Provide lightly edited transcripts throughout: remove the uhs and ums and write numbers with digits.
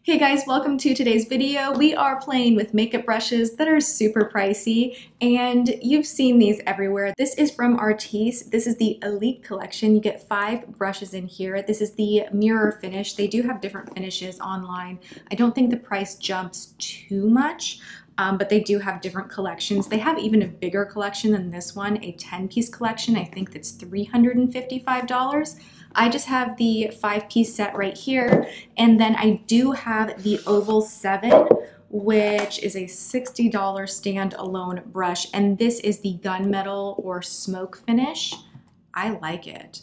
Hey guys, welcome to today's video. We are playing with makeup brushes that are super pricey, and you've seen these everywhere. This is from Artis. This is the Elite collection. You get 5 brushes in here. This is the mirror finish. They do have different finishes online. I don't think the price jumps too much, but they do have different collections. They have even a bigger collection than this one, a 10-piece collection. I think that's $355. I just have the 5-piece set right here, and then I do have the Oval 7, which is a $60 standalone brush, and this is the gunmetal or smoke finish. I like it.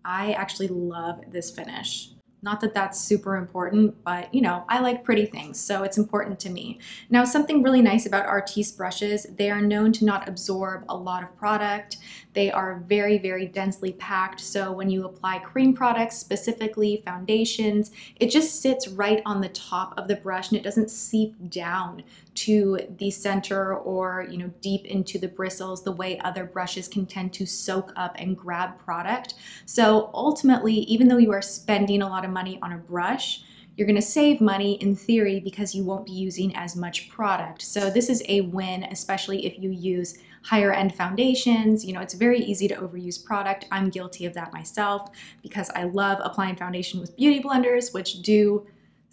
I actually love this finish. Not that that's super important, but you know, I like pretty things, so it's important to me. Now, something really nice about Artis brushes, they are known to not absorb a lot of product. They are very, very densely packed, so when you apply cream products, specifically foundations, it just sits right on the top of the brush and it doesn't seep down to the center or, you know, deep into the bristles the way other brushes can tend to soak up and grab product. So ultimately, even though you are spending a lot of money on a brush, you're going to save money in theory because you won't be using as much product. So this is a win, especially if you use higher end foundations. You know, it's very easy to overuse product. I'm guilty of that myself because I love applying foundation with beauty blenders, which do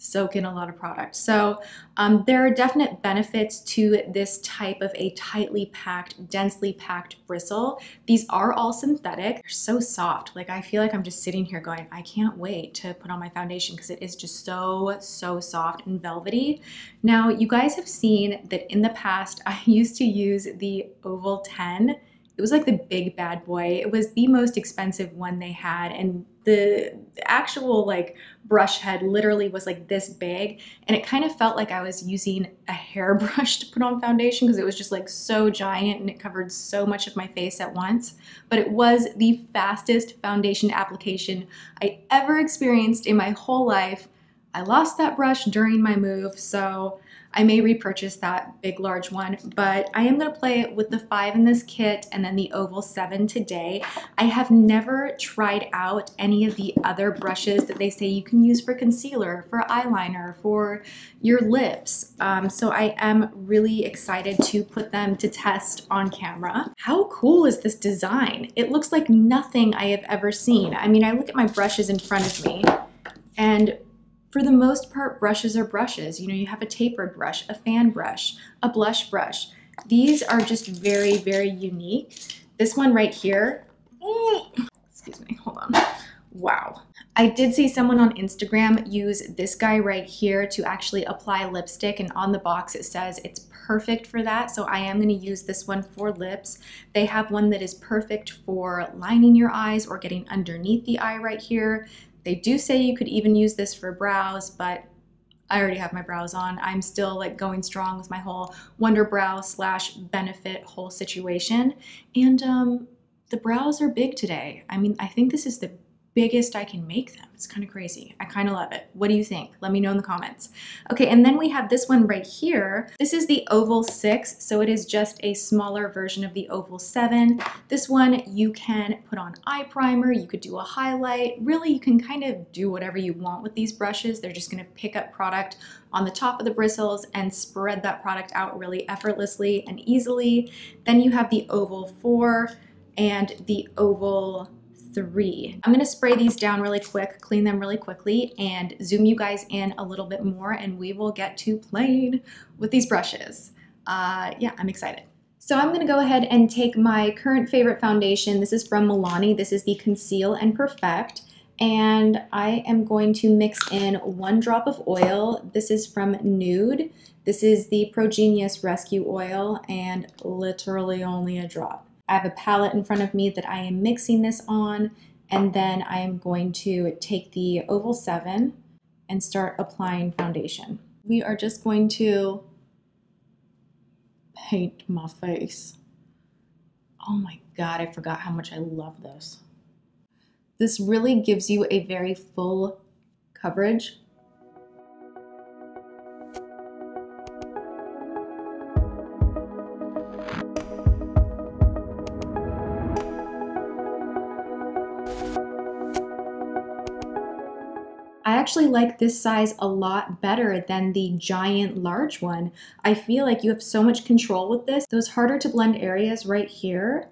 soak in a lot of product. So there are definite benefits to this type of a tightly packed, densely packed bristle. These are all synthetic. They're so soft. Like, I feel like I'm just sitting here going, I can't wait to put on my foundation because it is just so soft and velvety. Now, you guys have seen that in the past, I used to use the Oval 10. It was like the big bad boy. It was the most expensive one they had, and the actual like brush head literally was like this big, and it kind of felt like I was using a hairbrush to put on foundation because it was just like so giant and it covered so much of my face at once. But it was the fastest foundation application I ever experienced in my whole life. I lost that brush during my move, so I may repurchase that big, large one, but I am gonna play with the 5 in this kit and then the Oval 7 today. I have never tried out any of the other brushes that they say you can use for concealer, for eyeliner, for your lips. So I am really excited to put them to test on camera. How cool is this design? It looks like nothing I have ever seen. I mean, I look at my brushes in front of me, and for the most part, brushes are brushes. You know, you have a tapered brush, a fan brush, a blush brush. These are just very, very unique. This one right here, excuse me, hold on. Wow. I did see someone on Instagram use this guy right here to actually apply lipstick, and on the box it says it's perfect for that. So I am gonna use this one for lips. They have one that is perfect for lining your eyes or getting underneath the eye right here. They do say you could even use this for brows, but I already have my brows on. I'm still like going strong with my whole Wonder Brow / Benefit whole situation. And the brows are big today. I mean, I think this is the biggest I can make them. It's kind of crazy. I kind of love it. What do you think? Let me know in the comments. Okay, and then we have this one right here. This is the Oval 6, so it is just a smaller version of the Oval 7. This one you can put on eye primer, you could do a highlight. Really, you can kind of do whatever you want with these brushes. They're just gonna pick up product on the top of the bristles and spread that product out really effortlessly and easily. Then you have the Oval 4 and the Oval 3. I'm gonna spray these down really quick, clean them really quickly, and zoom you guys in a little bit more, and we will get to playing with these brushes. Yeah, I'm excited. So I'm gonna go ahead and take my current favorite foundation. This is from Milani. This is the Conceal and Perfect, and I am going to mix in 1 drop of oil. This is from Nude. This is the Progenius Rescue Oil, and literally only a drop. I have a palette in front of me that I am mixing this on, and then I am going to take the Oval 7 and start applying foundation. We are just going to paint my face. Oh my God, I forgot how much I love this. This really gives you a very full coverage. I actually like this size a lot better than the giant large one. I feel like you have so much control with this. Those harder to blend areas right here,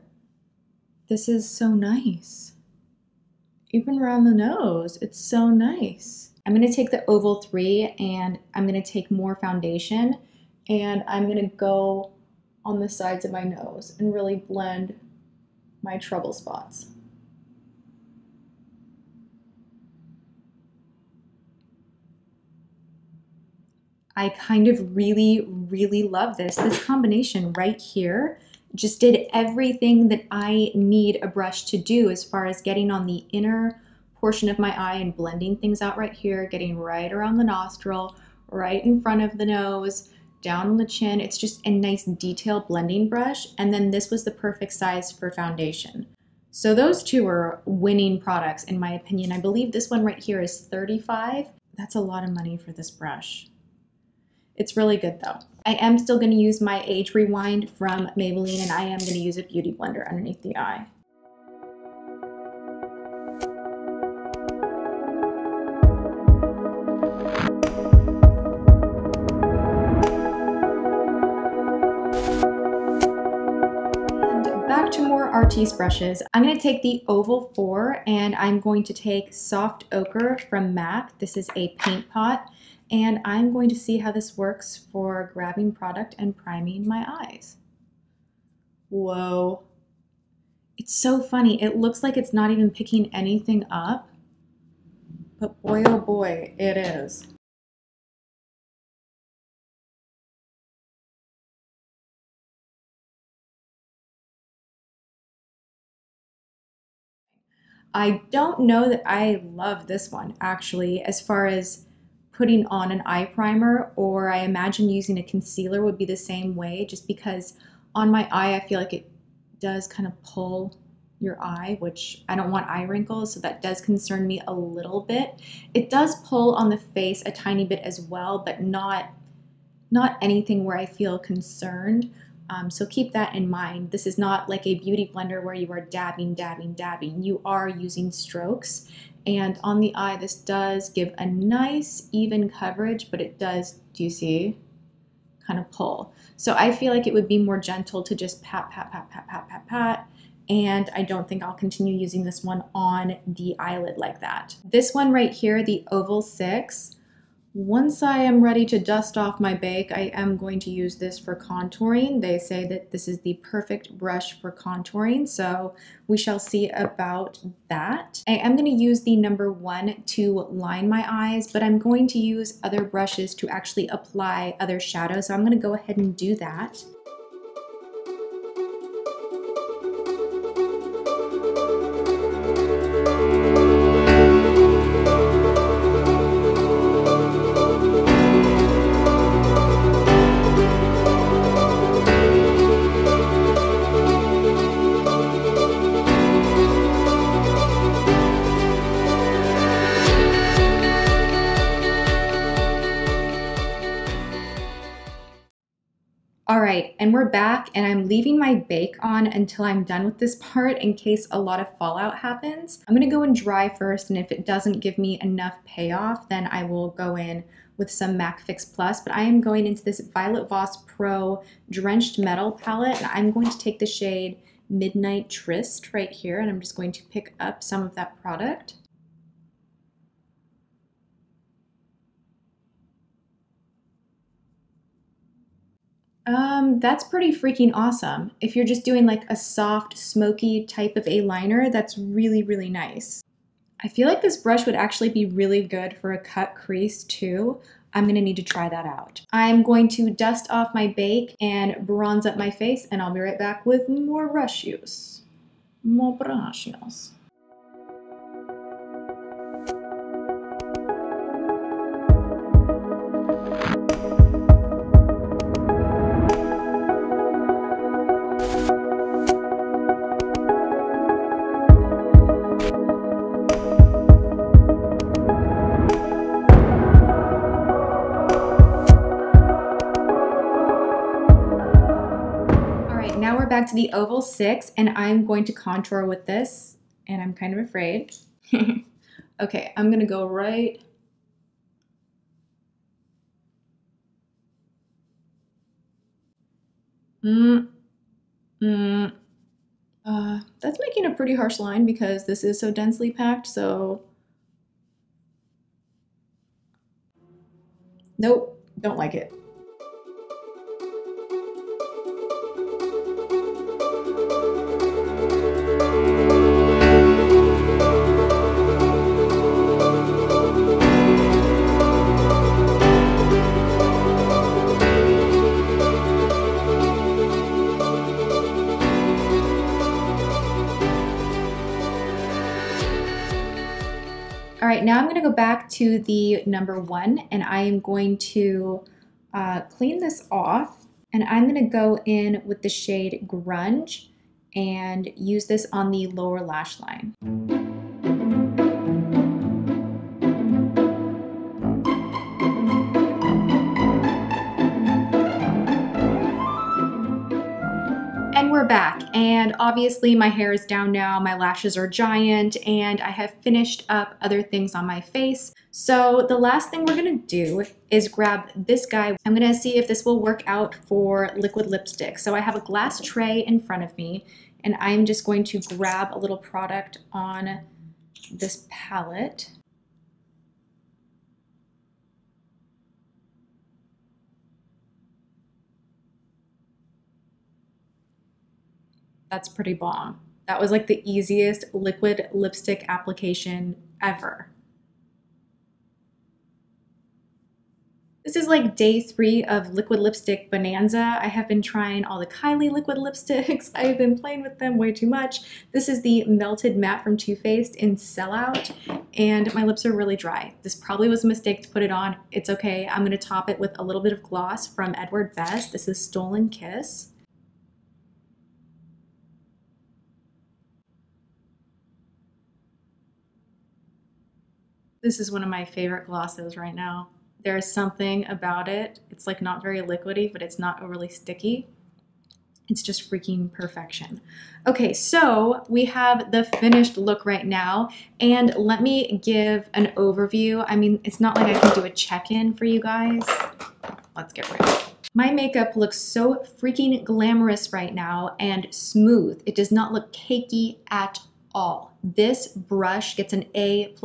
this is so nice. Even around the nose, it's so nice. I'm gonna take the Oval 3 and I'm gonna take more foundation and I'm gonna go on the sides of my nose and really blend my trouble spots. I kind of really love this. This combination right here just did everything that I need a brush to do as far as getting on the inner portion of my eye and blending things out right here, getting right around the nostril, right in front of the nose, down on the chin. It's just a nice detailed blending brush. And then this was the perfect size for foundation. So those two are winning products in my opinion. I believe this one right here is $35. That's a lot of money for this brush. It's really good though. I am still going to use my Age Rewind from Maybelline and I am going to use a beauty blender underneath the eye. And back to more Artis brushes. I'm going to take the Oval 4 and I'm going to take Soft Ochre from MAC. This is a paint pot. And I'm going to see how this works for grabbing product and priming my eyes. Whoa. It's so funny. It looks like it's not even picking anything up, but boy, oh boy, it is. I don't know that I love this one actually, as far as putting on an eye primer, or I imagine using a concealer would be the same way, just because on my eye I feel like it does kind of pull your eye, which I don't want eye wrinkles, so that does concern me a little bit. It does pull on the face a tiny bit as well, but not anything where I feel concerned. So keep that in mind. This is not like a beauty blender where you are dabbing, dabbing, dabbing. You are using strokes. And on the eye, this does give a nice even coverage, but it does, do you see, kind of pull. So I feel like it would be more gentle to just pat, pat, pat, pat, pat, pat, pat. And I don't think I'll continue using this one on the eyelid like that. This one right here, the Oval 6, once I am ready to dust off my bake, I am going to use this for contouring. They say that this is the perfect brush for contouring, so we shall see about that. I am going to use the number 1 to line my eyes, but I'm going to use other brushes to actually apply other shadows, so I'm going to go ahead and do that. All right, and we're back and I'm leaving my bake on until I'm done with this part in case a lot of fallout happens. I'm gonna go and dry first, and if it doesn't give me enough payoff, then I will go in with some MAC Fix Plus, but I am going into this Violet Voss Pro Drenched Metal palette, and I'm going to take the shade Midnight Tryst right here, and I'm just going to pick up some of that product. That's pretty freaking awesome. If you're just doing like a soft, smoky type of a liner, that's really, really nice. I feel like this brush would actually be really good for a cut crease too. I'm gonna need to try that out. I'm going to dust off my bake and bronze up my face, and I'll be right back with more brush use. More brush use. Now we're back to the Oval 6, and I'm going to contour with this, and I'm kind of afraid. Okay, I'm gonna go right That's making a pretty harsh line because this is so densely packed, so nope, don't like it. All right, now I'm gonna go back to the number 1 and I am going to clean this off, and I'm gonna go in with the shade Grunge and use this on the lower lash line. And we're back, and obviously my hair is down now, my lashes are giant, and I have finished up other things on my face. So the last thing we're gonna do is grab this guy. I'm gonna see if this will work out for liquid lipstick. So I have a glass tray in front of me, and I'm just going to grab a little product on this palette. That's pretty bomb. That was like the easiest liquid lipstick application ever. This is like day 3 of liquid lipstick bonanza. I have been trying all the Kylie liquid lipsticks. I've been playing with them way too much. This is the Melted Matte from Too Faced in Sellout, and my lips are really dry. This probably was a mistake to put it on. It's okay. I'm gonna top it with a little bit of gloss from Edward Best. This is Stolen Kiss. This is one of my favorite glosses right now. There's something about it. It's like not very liquidy, but it's not overly sticky. It's just freaking perfection. Okay, so we have the finished look right now, and let me give an overview. I mean, it's not like I can do a check-in for you guys. Let's get rid of it. My makeup looks so freaking glamorous right now and smooth. It does not look cakey at all. This brush gets an A+++++.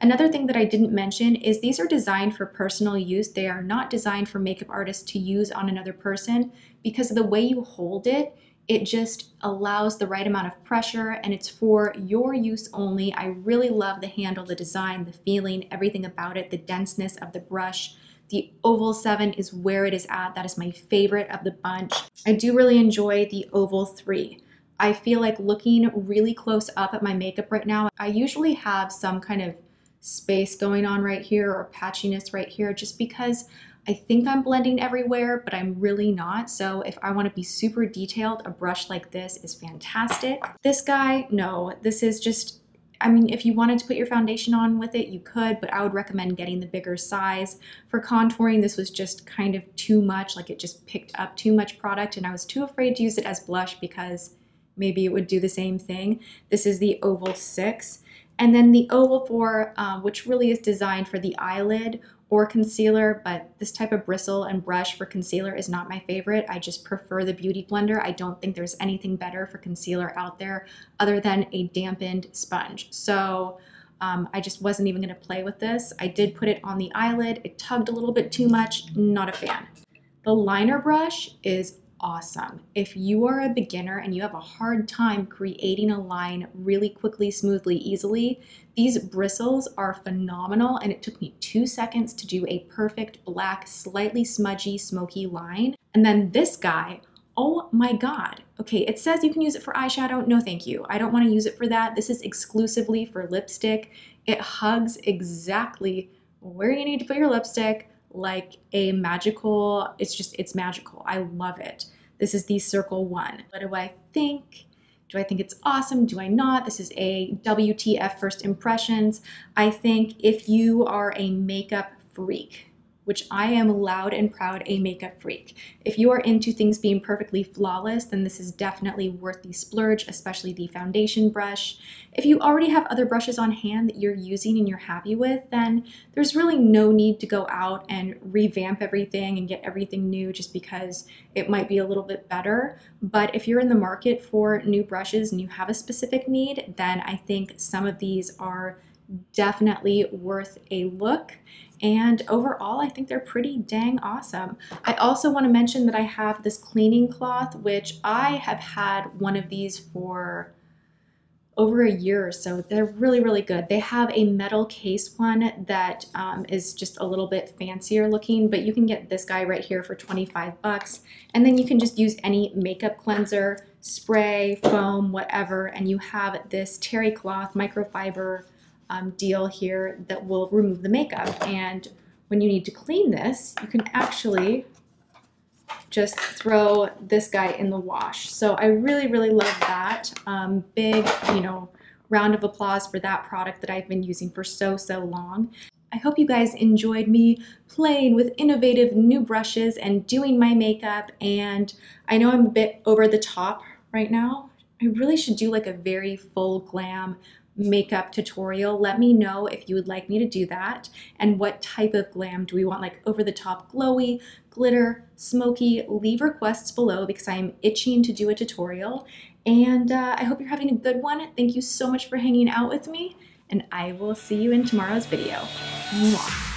Another thing that I didn't mention is these are designed for personal use. They are not designed for makeup artists to use on another person, because of the way you hold it, it just allows the right amount of pressure, and it's for your use only. I really love the handle, the design, the feeling, everything about it, the denseness of the brush. The Oval 7 is where it is at. That is my favorite of the bunch. I do really enjoy the Oval 3. I feel like looking really close up at my makeup right now, I usually have some kind of space going on right here or patchiness right here, just because I think I'm blending everywhere, but I'm really not. So if I want to be super detailed, a brush like this is fantastic. This guy, no, this is just, I mean, if you wanted to put your foundation on with it, you could, but I would recommend getting the bigger size. For contouring, this was just kind of too much, like it just picked up too much product, and I was too afraid to use it as blush because maybe it would do the same thing. This is the Oval 6. And then the Oval 4, which really is designed for the eyelid or concealer, but this type of bristle and brush for concealer is not my favorite. I just prefer the Beauty Blender. I don't think there's anything better for concealer out there other than a dampened sponge. So I just wasn't even gonna play with this. I did put it on the eyelid. It tugged a little bit too much, not a fan. The liner brush is awesome. If you are a beginner and you have a hard time creating a line really quickly, smoothly, easily, these bristles are phenomenal, and it took me 2 seconds to do a perfect black, slightly smudgy, smoky line. And then this guy, oh my God. Okay, it says you can use it for eyeshadow. No, thank you. I don't want to use it for that. This is exclusively for lipstick. It hugs exactly where you need to put your lipstick, like a magical, it's magical. I love it. This is the Circle 1. What do I think? Do I think it's awesome? Do I not? This is a WTF first impressions. I think if you are a makeup freak, which I am loud and proud a makeup freak. If you are into things being perfectly flawless, then this is definitely worth the splurge, especially the foundation brush. If you already have other brushes on hand that you're using and you're happy with, then there's really no need to go out and revamp everything and get everything new just because it might be a little bit better. But if you're in the market for new brushes and you have a specific need, then I think some of these are definitely worth a look. And overall, I think they're pretty dang awesome. I also want to mention that I have this cleaning cloth, which I have had one of these for over a year or so. They're really, really good. They have a metal case one that is just a little bit fancier looking, but you can get this guy right here for 25 bucks. And then you can just use any makeup cleanser, spray, foam, whatever, and you have this terry cloth microfiber deal here that will remove the makeup. And when you need to clean this, you can actually just throw this guy in the wash. So I really, really love that. Big, round of applause for that product that I've been using for so long. I hope you guys enjoyed me playing with innovative new brushes and doing my makeup. And I know I'm a bit over the top right now. I really should do like a very full glam makeup tutorial. Let me know if you would like me to do that, and what type of glam do we want, like over the top glowy, glitter, smoky. Leave requests below because I am itching to do a tutorial. And I hope you're having a good one. Thank you so much for hanging out with me, and I will see you in tomorrow's video. Mwah.